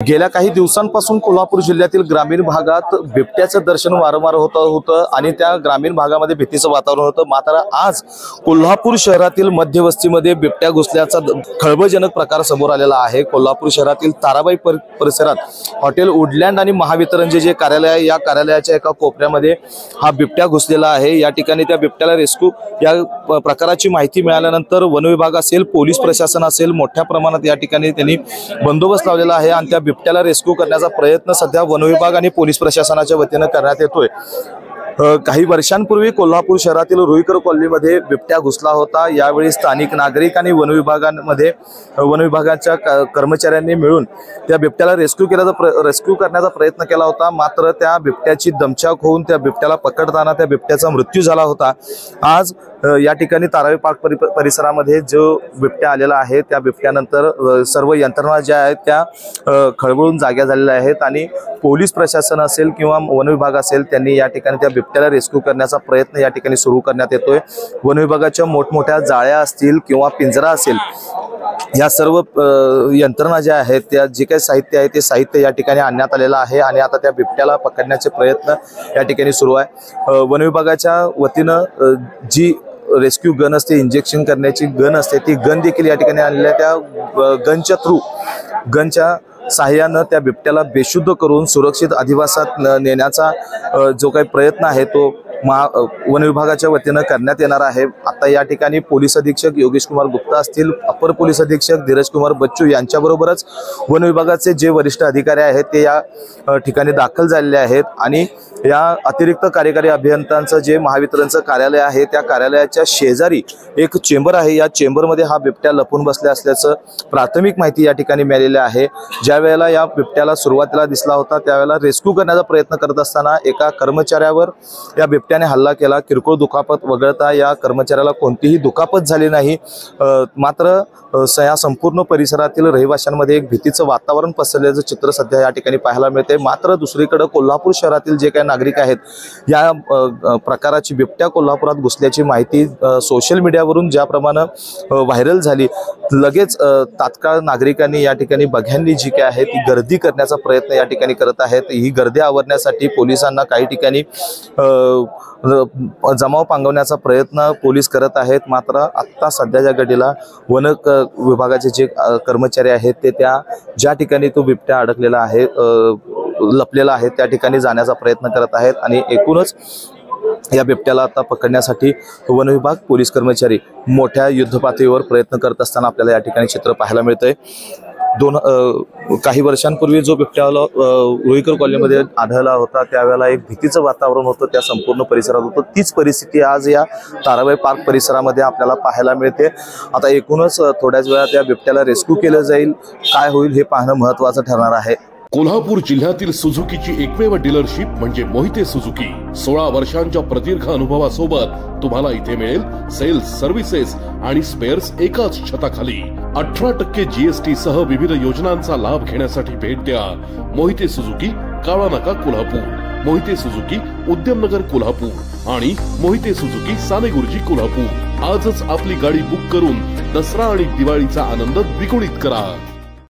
गेल्या काही दिवसांपासून कोल्हापूर जिल्ह्यातील ग्रामीण भागात बिबट्याचं दर्शन वारंवार होतं आणि त्या ग्रामीण भागामध्ये भीतीचं वातावरण होतं। मात्र आज कोल्हापूर शहरातील मध्यवस्तीमध्ये बिबट्या घुसल्याचा खळबळजनक प्रकार समोर आलेला आहे। कोल्हापूर शहरातील ताराबाई परिसरात हॉटेल वुडलँड आणि महावितरण जे कार्यालय आहे, या कार्यालयाच्या एका कोपऱ्यामध्ये हा बिबट्या घुसलेला आहे। या ठिकाणी त्या बिबट्याला रेस्क्यू या प्रकाराची माहिती मिळाल्यानंतर वन विभाग असेल, पोलीस प्रशासन असेल, मोठ्या प्रमाणात या ठिकाणी त्यांनी बंदोबस्त लावलेला आहे आणि त्या बिबट्याला रेस्क्यू करण्याचा प्रयत्न सध्या वन विभाग आणि पोलीस प्रशासनाच्या वतीने करण्यात येतोय। काही वर्षांपूर्वी कोल्हापूर शहरातील रुईकर कॉलनीमध्ये बिबट्या घुसला होता। यावेळी स्थानिक नागरिक आणि वन विभागाच्या कर्मचाऱ्यांनी मिळून त्या बिबट्याला रेस्क्यू करण्याचा प्रयत्न केला होता। मात्र त्या बिबट्याची दमछाक होऊन त्या बिबट्याला पकडताना त्या बिबट्याचा मृत्यू झाला होता। आज या ठिकाणी ताराबाई पार्क परिसरामध्ये जो बिबट्या आलेला आहे, त्या बिबट्यानंतर सर्व यंत्रणा ज्या आहेत त्या खळबळून जाग्या झालेल्या आहेत आणि पोलीस प्रशासन असेल किंवा वन विभाग असेल, त्यांनी या ठिकाणी त्या बिबट्याला रेस्क्यू करण्याचा प्रयत्न या ठिकाणी सुरू करण्यात येतोय। वन विभागाच्या मोठमोठ्या जाळ्या असतील किंवा पिंजरा असेल, या सर्व यंत्रणा ज्या आहेत त्या जे काही साहित्य आहे ते साहित्य या ठिकाणी आणण्यात आलेलं आहे आणि आता त्या बिबट्याला पकडण्याचे प्रयत्न या ठिकाणी सुरू आहे। वन विभागाच्या वतीनं जी रेस्क्यू गन असते, इंजेक्शन करण्याची गन असते, ती गन देखील या ठिकाणी आणलेल्या त्या गनच्या सहाय्यानं त्या बिबट्याला बेशुद्ध करून सुरक्षित अधिवासात नेण्याचा जो काही प्रयत्न आहे तो वन विभागाच्या वतीनं करण्यात येणार आहे। आता या ठिकाणी पोलीस अधीक्षक योगेश कुमार गुप्ता असतील, अपर पोलीस अधीक्षक धीरज कुमार बच्चू यांच्याबरोबरच वन विभागाचे जे वरिष्ठ अधिकारी आहेत ते या ठिकाणी दाखल झालेले आहेत आणि या अतिरिक्त कार्यकारी अभियंत्यांचं जे महावितरणचं कार्यालय आहे त्या कार्यालयाच्या शेजारी एक चेंबर आहे। या चेंबरमध्ये हा बिबट्या लपून बसला असल्याचं प्राथमिक माहिती या ठिकाणी मिळालेली आहे। ज्या वेळेला या बिबट्याला सुरुवातीला दिसला होता त्यावेळेला रेस्क्यू करण्याचा प्रयत्न करत असताना एका कर्मचाऱ्यावर या बिबट्याने हल्ला केला। किरकोळ दुखापत वगळता या कर्मचाऱ्याला कोणतीही दुखापत झाली नाही। मात्र या संपूर्ण परिसरातील रहिवाशांमध्ये एक भीतीचं वातावरण पसरल्याचं चित्र सध्या या ठिकाणी पाहायला मिळते। मात्र दुसरीकडे कोल्हापूर शहरातील जे काही नागरिक आहेत, या प्रकाराची बिबट्या कोल्हापुरात घुसल्याची माहिती सोशल मीडियावरून ज्याप्रमाणे व्हायरल झाली, लगेच तात्काळ नागरिकांनी या ठिकाणी बघ्यांनी जी काय आहे ती गर्दी करण्याचा प्रयत्न या ठिकाणी करत आहेत। ही गर्दी आवरण्यासाठी पोलिसांना काही ठिकाणी जमाव पांगवण्याचा प्रयत्न पोलीस करत आहेत। मात्र आत्ता सध्याच्या घडीला वन विभागाचे जे कर्मचारी आहेत ते ज्या ठिकाणी तो बिबट्या अडकलेला आहे, लपलेला आहे, त्या ठिकाणी जाण्याचा प्रयत्न करत आहेत आणि एकूणच या बिबट्याला आता पकडण्यासाठी वन विभाग, पोलीस कर्मचारी मोठ्या युद्धपातळीवर प्रयत्न करत असताना आपल्याला या ठिकाणी चित्र पाहायला मिळतंय। काही वर्षांपूर्वी जो बिबट्याला रुईकर कॉलनीमध्ये आढळला होता त्यावेळेला एक भीतीचं वातावरण होतं, त्या संपूर्ण परिसरात होतं। तीच परिस्थिती आज या ताराबाई पार्क परिसरामध्ये आपल्याला पाहायला मिळते। आता एकूणच थोड्याच वेळात त्या बिबट्याला रेस्क्यू केलं जाईल, काय होईल हे पाहणं महत्त्वाचं ठरणार आहे। कोल्हापूर जिल्ह्यातील सुझुकीची एकमेव डीलरशिप म्हणजे मोहिते सुझुकी। 16 वर्षांच्या प्रदीर्घ अनुभवासोबत तुम्हाला इथे मिळेल सेल्स, सर्व्हिसेस आणि स्पेअर्स एकाच छताखाली। 18% GST सह विविध योजनांचा लाभ घेण्यासाठी भेट द्या मोहिते सुझुकी, काळा नाका, कोल्हापूर। मोहिते सुझुकी, उद्यमनगर, कोल्हापूर आणि मोहिते सुझुकी, सानेगुरुजी, कोल्हापूर। आजच आपली गाडी बुक करून दसरा आणि दिवाळीचा आनंद द्विगुणित करा।